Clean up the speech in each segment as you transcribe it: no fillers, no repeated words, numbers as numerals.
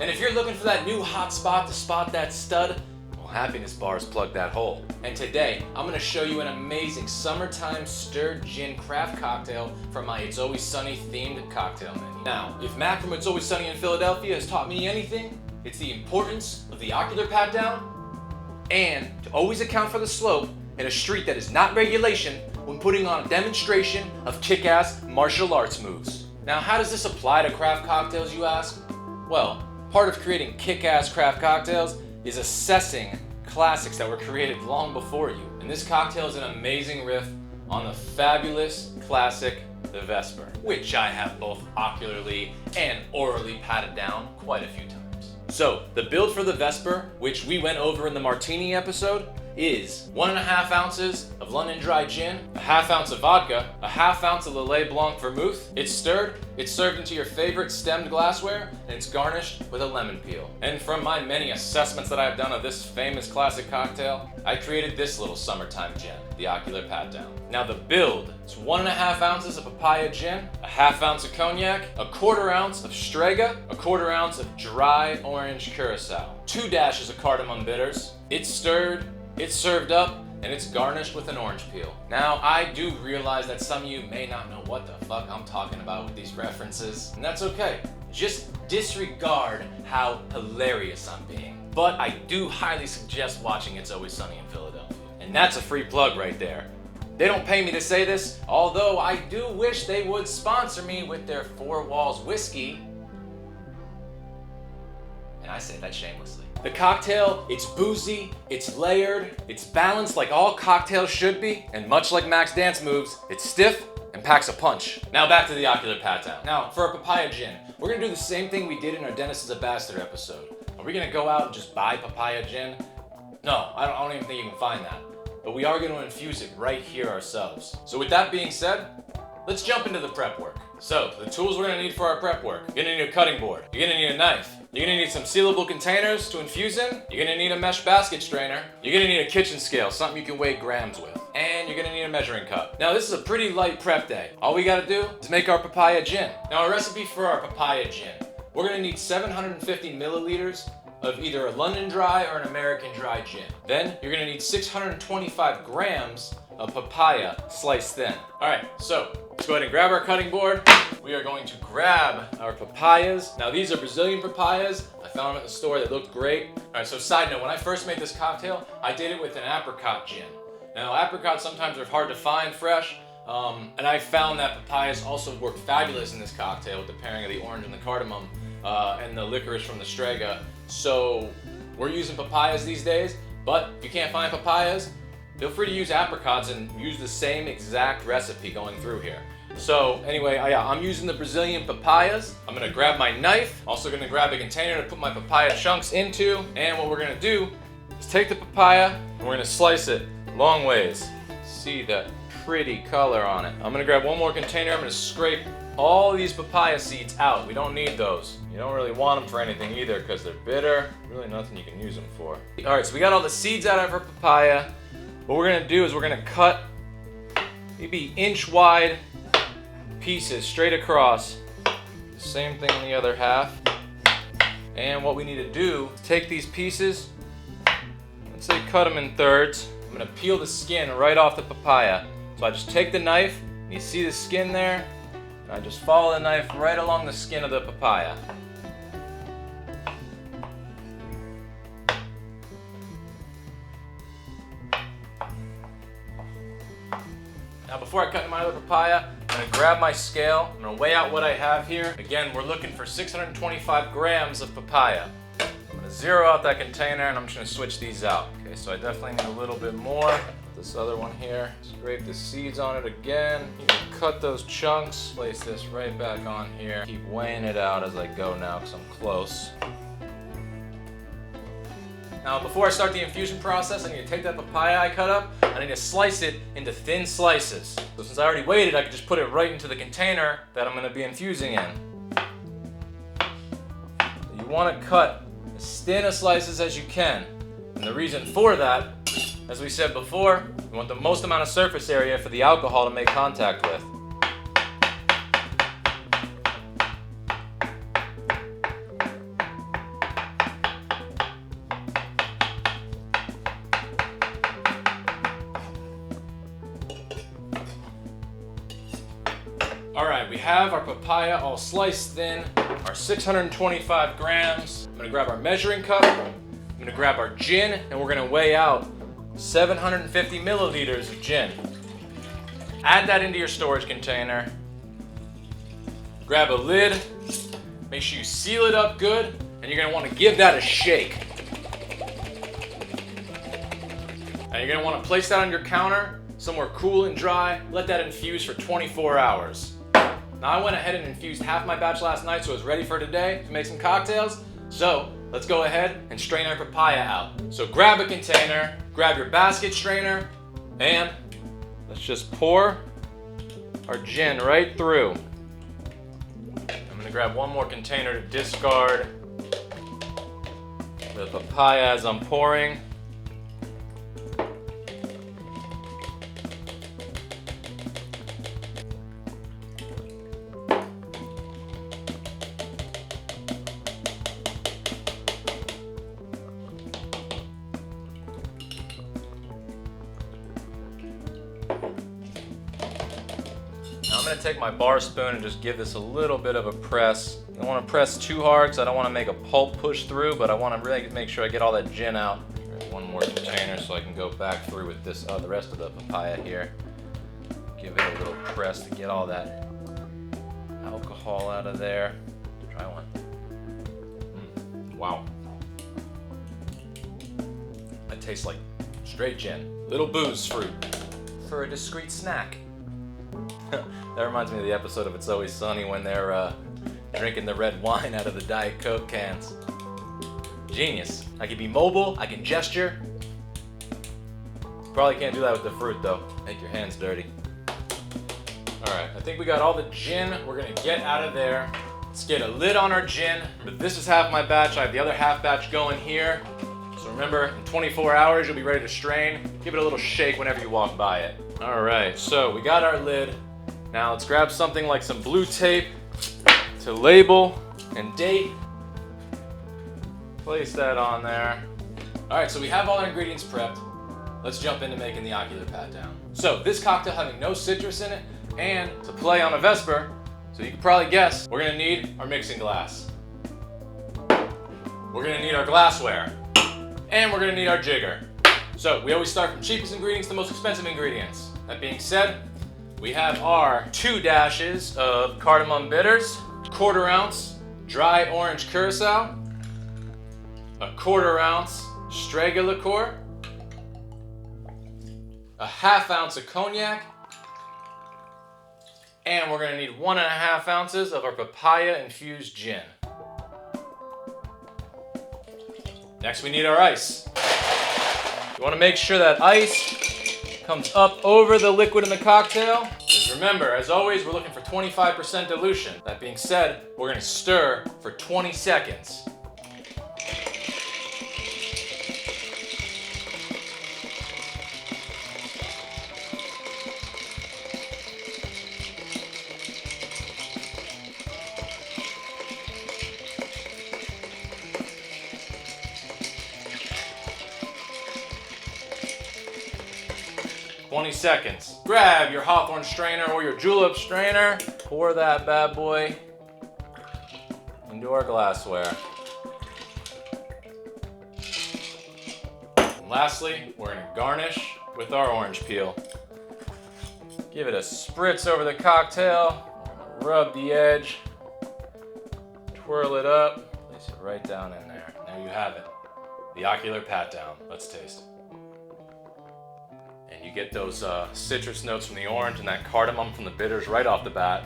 And if you're looking for that new hot spot to spot that stud, well, Happiness Bars plug that hole. And today, I'm gonna show you an amazing summertime stirred gin craft cocktail from my It's Always Sunny themed cocktail menu. Now, if Mac from It's Always Sunny in Philadelphia has taught me anything, it's the importance of the Ocular Pat Down and to always account for the slope in a street that is not regulation when putting on a demonstration of kick-ass martial arts moves. Now, how does this apply to craft cocktails, you ask? Well, part of creating kick-ass craft cocktails is assessing classics that were created long before you. And this cocktail is an amazing riff on the fabulous classic, the Vesper, which I have both ocularly and orally patted down quite a few times. So, the build for the Vesper, which we went over in the Martini episode, is 1.5 ounces of London Dry Gin, a 1/2 ounce of vodka, a 1/2 ounce of Lillet Blanc vermouth. It's stirred, it's served into your favorite stemmed glassware, and it's garnished with a lemon peel. And from my many assessments that I've done of this famous classic cocktail, I created this little summertime gin, the Ocular Pat Down. Now the build is 1.5 ounces of Papaya Gin, a 1/2 ounce of Cognac, a 1/4 ounce of Strega, a 1/4 ounce of dry Orange Curacao, 2 dashes of Cardamom Bitters. It's stirred, it's served up, and it's garnished with an orange peel. Now, I do realize that some of you may not know what the fuck I'm talking about with these references, and that's okay. Just disregard how hilarious I'm being. But I do highly suggest watching It's Always Sunny in Philadelphia. And that's a free plug right there. They don't pay me to say this, although I do wish they would sponsor me with their Four Walls whiskey. And I say that shamelessly. The cocktail, it's boozy, it's layered, it's balanced like all cocktails should be, and much like Mac's dance moves, it's stiff and packs a punch. Now back to the Ocular Pat Down. Now, for a Papaya Gin, we're gonna do the same thing we did in our Dennis is a Bastard episode. Are we gonna go out and just buy Papaya Gin? No, I don't even think you can find that. But we are gonna infuse it right here ourselves. So with that being said, let's jump into the prep work. So, the tools we're gonna need for our prep work. You're gonna need a cutting board. You're gonna need a knife. You're gonna need some sealable containers to infuse in. You're gonna need a mesh basket strainer. You're gonna need a kitchen scale, something you can weigh grams with. And you're gonna need a measuring cup. Now, this is a pretty light prep day. All we gotta do is make our Papaya Gin. Now, a recipe for our Papaya Gin. We're gonna need 750 milliliters of either a London Dry or an American Dry gin. Then, you're gonna need 625 grams of papaya sliced thin. All right, so let's go ahead and grab our cutting board. We are going to grab our papayas. Now these are Brazilian papayas. I found them at the store, they looked great. All right, so side note, when I first made this cocktail, I did it with an apricot gin. Now apricots sometimes are hard to find fresh, and I found that papayas also work fabulous in this cocktail with the pairing of the orange and the cardamom and the licorice from the Strega. So we're using papayas these days, but if you can't find papayas, feel free to use apricots and use the same exact recipe going through here. So anyway, I'm using the Brazilian papayas. I'm gonna grab my knife, also gonna grab a container to put my papaya chunks into, and what we're gonna do is take the papaya and we're gonna slice it long ways. See that pretty color on it. I'm gonna grab one more container, I'm gonna scrape all these papaya seeds out. We don't need those. You don't really want them for anything either because they're bitter. Really nothing you can use them for. All right, so we got all the seeds out of our papaya. What we're gonna do is we're gonna cut maybe inch wide pieces straight across. The same thing on the other half. And what we need to do is take these pieces, let's say cut them in thirds. I'm gonna peel the skin right off the papaya. So I just take the knife, and you see the skin there, and I just follow the knife right along the skin of the papaya. Now before I cut into my other papaya, I'm gonna grab my scale, I'm gonna weigh out what I have here. Again, we're looking for 625 grams of papaya. I'm gonna zero out that container and I'm just gonna switch these out. Okay, so I definitely need a little bit more. This other one here, scrape the seeds on it again. You can cut those chunks, place this right back on here. Keep weighing it out as I go now because I'm close. Now, before I start the infusion process, I need to take that papaya I cut up, I need to slice it into thin slices. So since I already weighed it, I can just put it right into the container that I'm gonna be infusing in. You wanna cut as thin of slices as you can. And the reason for that, as we said before, you want the most amount of surface area for the alcohol to make contact with. we have our papaya all sliced thin, our 625 grams. I'm gonna grab our measuring cup, I'm gonna grab our gin, and we're gonna weigh out 750 milliliters of gin. Add that into your storage container. Grab a lid, make sure you seal it up good, and you're gonna wanna give that a shake. Now you're gonna wanna place that on your counter, somewhere cool and dry, let that infuse for 24 hours. Now I went ahead and infused half my batch last night, so I was ready for today to make some cocktails. So let's go ahead and strain our papaya out. So grab a container, grab your basket strainer, and let's just pour our gin right through. I'm gonna grab one more container to discard the papaya as I'm pouring. I'm gonna take my bar spoon and just give this a little bit of a press. I don't wanna press too hard because I don't wanna make a pulp push through, but I wanna really make sure I get all that gin out. Here's one more container so I can go back through with this, the rest of the papaya here. Give it a little press to get all that alcohol out of there. Try one. Wow. That tastes like straight gin. Little booze fruit for a discreet snack. That reminds me of the episode of It's Always Sunny when they're drinking the red wine out of the Diet Coke cans. Genius. I can be mobile, I can gesture. Probably can't do that with the fruit though. Make your hands dirty. Alright, I think we got all the gin we're gonna get out of there. Let's get a lid on our gin. But this is half my batch. I have the other half batch going here. So remember, in 24 hours you'll be ready to strain. Give it a little shake whenever you walk by it. Alright, so we got our lid. Now let's grab something like some blue tape to label and date. Place that on there. Alright, so we have all our ingredients prepped. Let's jump into making the Ocular Pat Down. So this cocktail having no citrus in it, and to play on a Vesper, so you can probably guess, we're gonna need our mixing glass. We're gonna need our glassware. And we're gonna need our jigger. So we always start from cheapest ingredients to most expensive ingredients. That being said, we have our 2 dashes of Cardamom Bitters, 1/4 ounce dry Orange Curacao, a 1/4 ounce Strega liqueur, a 1/2 ounce of Cognac, and we're gonna need 1.5 ounces of our Papaya infused gin. Next we need our ice. You wanna make sure that ice comes up over the liquid in the cocktail. Because remember, as always, we're looking for 25% dilution. That being said, we're gonna stir for 20 seconds. Seconds. Grab your Hawthorne strainer or your julep strainer. Pour that bad boy into our glassware. And lastly, we're gonna garnish with our orange peel. Give it a spritz over the cocktail. Rub the edge. Twirl it up. Place it right down in there. There you have it. The Ocular Pat Down. Let's taste it. And you get those citrus notes from the orange and that cardamom from the bitters right off the bat.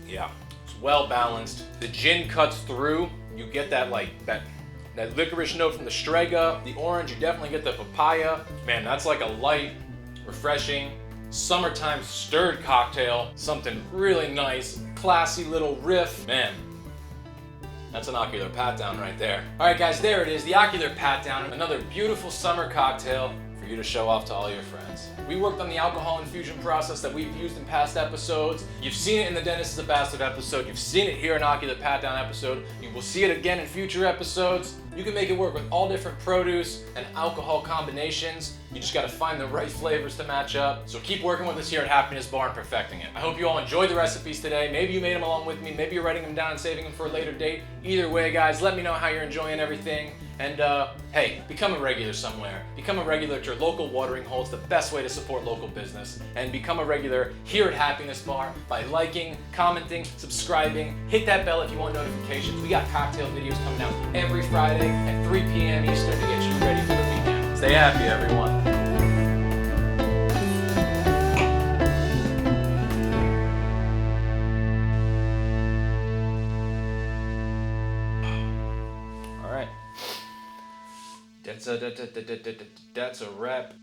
Yeah, it's well balanced. The gin cuts through. You get that that licorice note from the Strega, the orange. You definitely get the papaya. Man, that's like a light, refreshing, summertime stirred cocktail. Something really nice, classy little riff. Man, that's an Ocular Pat Down right there. All right, guys, there it is, the Ocular Pat Down. Another beautiful summer cocktail for you to show off to all your friends. We worked on the alcohol infusion process that we've used in past episodes. You've seen it in the Dentist is a Bastard episode. You've seen it here in Ocular Pat Down episode. You will see it again in future episodes. You can make it work with all different produce and alcohol combinations. You just gotta find the right flavors to match up. So keep working with us here at Happiness Bar and perfecting it. I hope you all enjoyed the recipes today. Maybe you made them along with me. Maybe you're writing them down and saving them for a later date. Either way, guys, let me know how you're enjoying everything. And hey, become a regular somewhere. Become a regular at your local watering hole. It's the best way to support local business. And become a regular here at Happiness Bar by liking, commenting, subscribing. Hit that bell if you want notifications. We got cocktail videos coming out every Friday at 3 p.m. Eastern to get you ready for the weekend. Stay happy, everyone. All right. That's a wrap.